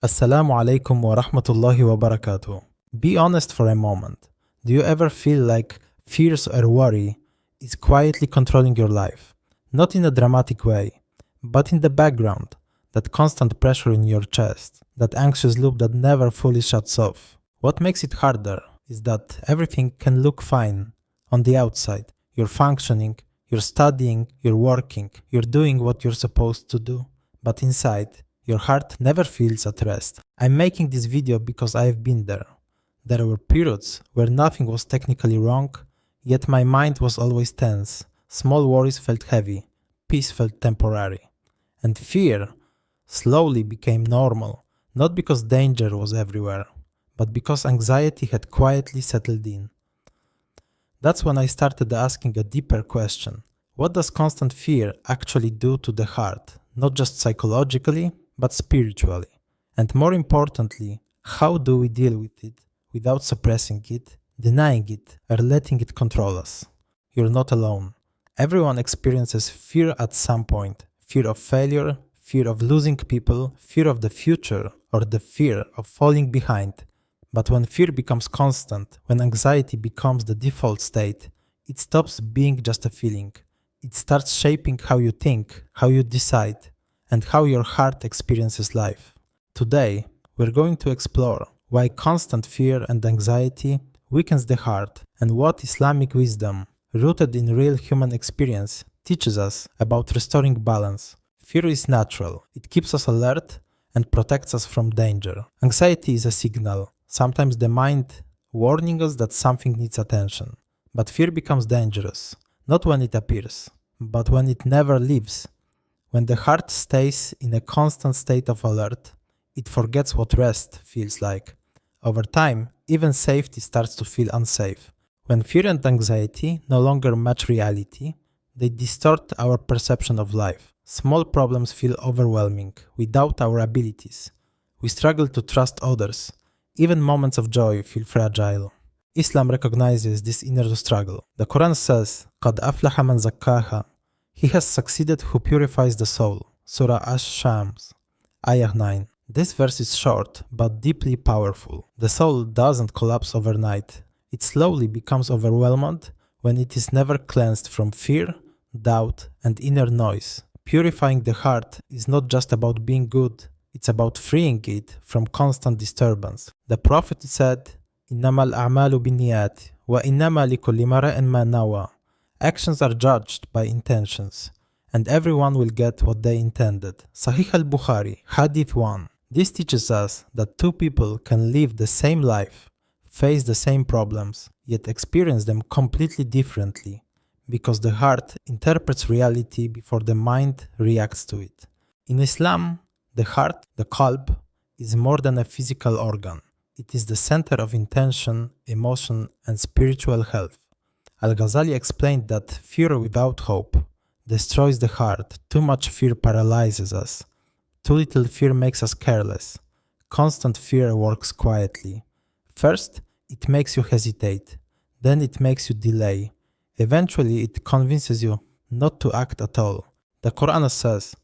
Assalamu alaikum wa rahmatullahi wa barakatuh. Be honest for a moment. Do you ever feel like fears or worry is quietly controlling your life? Not in a dramatic way, but in the background, that constant pressure in your chest, that anxious loop that never fully shuts off. What makes it harder is that everything can look fine on the outside. You're functioning, you're studying, you're working, you're doing what you're supposed to do, but inside, your heart never feels at rest. I'm making this video because I've been there. There were periods where nothing was technically wrong, yet my mind was always tense. Small worries felt heavy, peace felt temporary. And fear slowly became normal, not because danger was everywhere, but because anxiety had quietly settled in. That's when I started asking a deeper question. What does constant fear actually do to the heart? Not just psychologically, but spiritually. And more importantly, how do we deal with it without suppressing it, denying it, or letting it control us? You're not alone. Everyone experiences fear at some point. Fear of failure, fear of losing people, fear of the future, or the fear of falling behind. But when fear becomes constant, when anxiety becomes the default state, it stops being just a feeling. It starts shaping how you think, how you decide, and how your heart experiences life. Today, we're going to explore why constant fear and anxiety weakens the heart and what Islamic wisdom, rooted in real human experience, teaches us about restoring balance. Fear is natural. It keeps us alert and protects us from danger. Anxiety is a signal, sometimes the mind warning us that something needs attention. But fear becomes dangerous, not when it appears, but when it never leaves. When the heart stays in a constant state of alert, it forgets what rest feels like. Over time, even safety starts to feel unsafe. When fear and anxiety no longer match reality, they distort our perception of life. Small problems feel overwhelming. We doubt our abilities. We struggle to trust others. Even moments of joy feel fragile. Islam recognizes this inner struggle. The Quran says, قَدْ أَفْلَحَ مَنْ زَكَّاهَا. He has succeeded who purifies the soul. Surah Ash-Shams, Ayah 9. This verse is short but deeply powerful. The soul doesn't collapse overnight. It slowly becomes overwhelmed when it is never cleansed from fear, doubt, and inner noise. Purifying the heart is not just about being good, it's about freeing it from constant disturbance. The Prophet said, إِنَّمَا الْأَعْمَالُ بِالنِّيَّاتِ وَإِنَّمَا لِكُلِّ امْرِئٍ مَا نَوَى. Actions are judged by intentions, and everyone will get what they intended. Sahih al-Bukhari, Hadith 1. This teaches us that two people can live the same life, face the same problems, yet experience them completely differently, because the heart interprets reality before the mind reacts to it. In Islam, the heart, the qalb, is more than a physical organ. It is the center of intention, emotion, and spiritual health. Al-Ghazali explained that fear without hope destroys the heart. Too much fear paralyzes us. Too little fear makes us careless. Constant fear works quietly. First, it makes you hesitate. Then it makes you delay. Eventually, it convinces you not to act at all. The Quran says,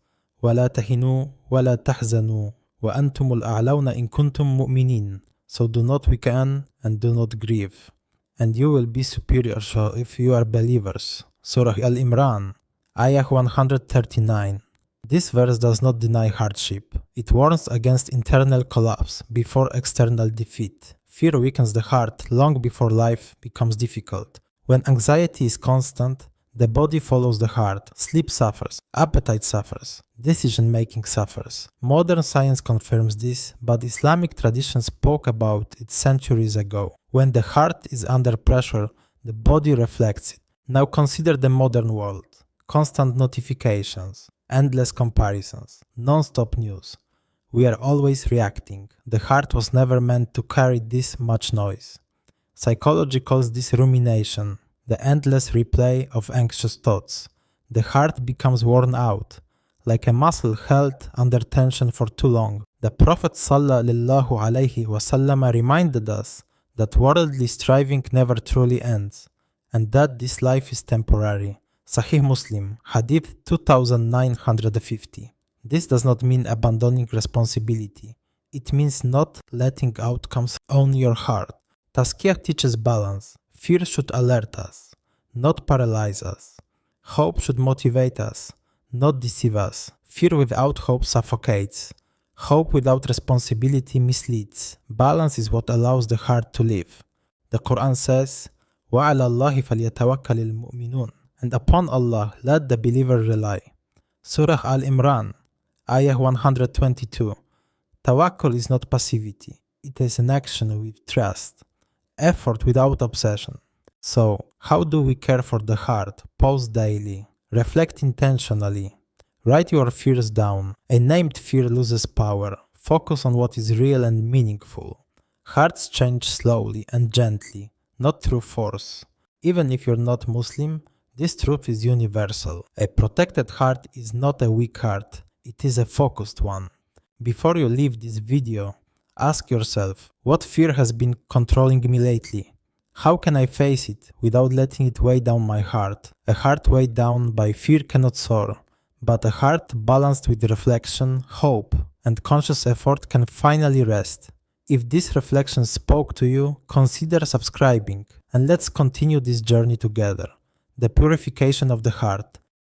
وَلَا تَهِنُوا وَلَا تَحْزَنُوا وَأَنْتُمُ الْأَعْلَوْنَ إِن كُنْتُم مُؤْمِنِينَ. So do not weaken and do not grieve, and you will be superior if you are believers. Surah Aal-Imran, Ayah 139. This verse does not deny hardship. It warns against internal collapse before external defeat. Fear weakens the heart long before life becomes difficult. When anxiety is constant, the body follows the heart. Sleep suffers, appetite suffers, decision-making suffers. Modern science confirms this, but Islamic tradition spoke about it centuries ago. When the heart is under pressure, the body reflects it. Now consider the modern world. Constant notifications, endless comparisons, non-stop news. We are always reacting. The heart was never meant to carry this much noise. Psychology calls this rumination, the endless replay of anxious thoughts. The heart becomes worn out, like a muscle held under tension for too long. The Prophet ﷺ reminded us that worldly striving never truly ends, and that this life is temporary. Sahih Muslim, Hadith 2950. This does not mean abandoning responsibility. It means not letting outcomes own your heart. Tazkiyah teaches balance. Fear should alert us, not paralyze us. Hope should motivate us, not deceive us. Fear without hope suffocates. Hope without responsibility misleads. Balance is what allows the heart to live. The Quran says, وَعَلَى اللَّهِ فَلْيَتَوَكَّلِ الْمُؤْمِنُونَ, and upon Allah let the believer rely. Surah Aal-Imran, Ayah 122. Tawakkul is not passivity, it is an action with trust, effort without obsession. So, how do we care for the heart? Pause daily, reflect intentionally, write your fears down. A named fear loses power. Focus on what is real and meaningful. Hearts change slowly and gently, not through force. Even if you're not Muslim, this truth is universal. A protected heart is not a weak heart, it is a focused one. Before you leave this video, ask yourself, what fear has been controlling me lately? How can I face it without letting it weigh down my heart? A heart weighed down by fear cannot soar, but a heart balanced with reflection, hope, and conscious effort can finally rest. If this reflection spoke to you, consider subscribing, and let's continue this journey together. The purification of the heart.